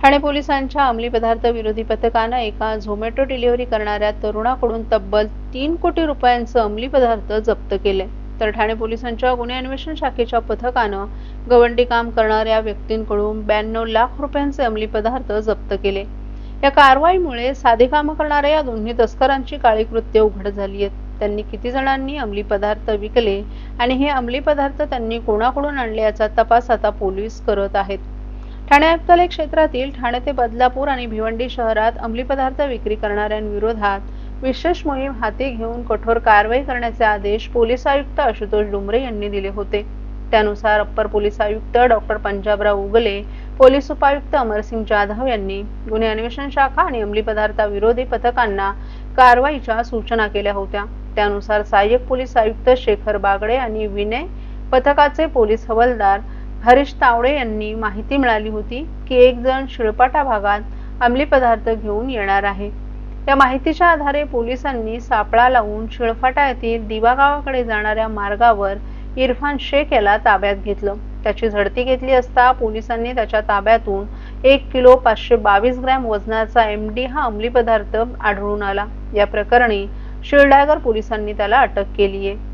ठाणे पोलिसांच्या अंमली पदार्थ विरोधी पथकानं एका झोमॅटो डिलिव्हरी करणाऱ्या तरुणाकडून तब्बल 3 कोटी रुपयांचं अंमली पदार्थ जप्त केले। तर ठाणे पोलिसांच्या गुन्हे अन्वेषण शाखेच्या पथकानं गवंडी काम करणाऱ्या व्यक्तींकडून 92 लाख रुपयांचे अंमली पदार्थ जप्त केले। या कारवाईमुळे साधे काम करणाऱ्या या दोन्ही तस्करांची काळी कृत्ये उघड झाली आहेत। त्यांनी किती जणांनी अंमली पदार्थ विकले आणि हे अंमली पदार्थ त्यांनी कोणाकडून आणले याचा तपास आता पोलीस करत आहेत। ठाणे आयुक्तालय क्षेत्रातील ठाणे ते बदलापूर आणि भिवंडी शहरात अंमली पदार्थ विक्री करणाऱ्यांविरोधात विशेष मोहीम हाती घेऊन कठोर कारवाई करण्याचे आदेश पोलीस आयुक्त आशुतोष डुमरे यांनी दिले होते। त्यानुसार अप्पर पोलीस आयुक्त डॉक्टर पंजाबराव उगले, पोलीस उपायुक्त अमरसिंग जाधव यांनी गुन्हे अन्वेषण शाखा आणि अंमली पदार्थ विरोधी पथकांना कारवाईच्या सूचना केल्या होत्या। त्यानुसार सहाय्यक पोलीस आयुक्त शेखर बागडे आणि विनय पथकाचे पोलीस हवालदार हरीश तावडे यांनी माहिती मिळाली होती की एक जण शिळपाटा भागात अंमली पदार्थ घेऊन येणार आहे। या माहितीच्या आधारे पोलिसांनी सापळा लावून शिळफाटा येथील दिवा गावाकडे जाणाऱ्या मार्गावर इरफान शेख याला ताब्यात घेतलं। त्याची झडती घेतली असता पोलिसांनी त्याच्या ताब्यातून 1 किलो 522 ग्रॅम वजनाचा MD हा अंमली पदार्थ आढळून आला। या प्रकरणी शिळडागर पोलिसांनी त्याला अटक केली आहे।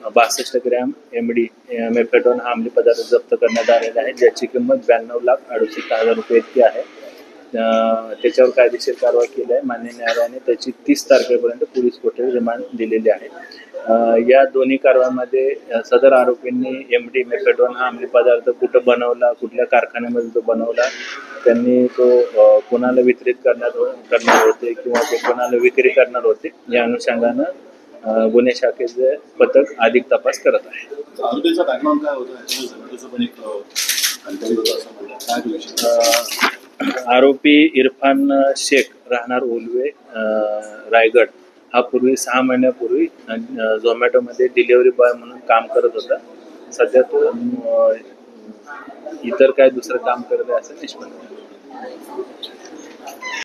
62 ग्रॅम MD मेफेडोन हा अंमली पदार्थ जप्त करण्यात आलेला आहे, ज्याची किंमत 92,68,000 रुपये इतकी आहे। त्याच्यावर कायदेशीर कारवाई केली आहे। मान्य न्यायालयाने त्याची 30 तारखेपर्यंत पोलीस कोठडी रिमांड दिलेली आहे। या दोन्ही कारवाईमध्ये सदर आरोपींनी MD मेफेडोन हा अंमली पदार्थ कुठं बनवला, कुठल्या कारखान्यामध्ये तो बनवला, त्यांनी तो कोणाला वितरित करणार होते किंवा ते कोणाला विक्री करणार होते, या अनुषंगानं गुन्हे शाखेचे पथक अधिक तपास करत आहे। आरोपी इरफान शेख राहणार उलवे रायगड हा पूर्वी 6 महिन्यापूर्वी झोमॅटोमध्ये डिलिव्हरी बॉय म्हणून काम करत होता। सध्या तो इतर काय दुसरं काम करत आहे असं निष्पन्न झालं।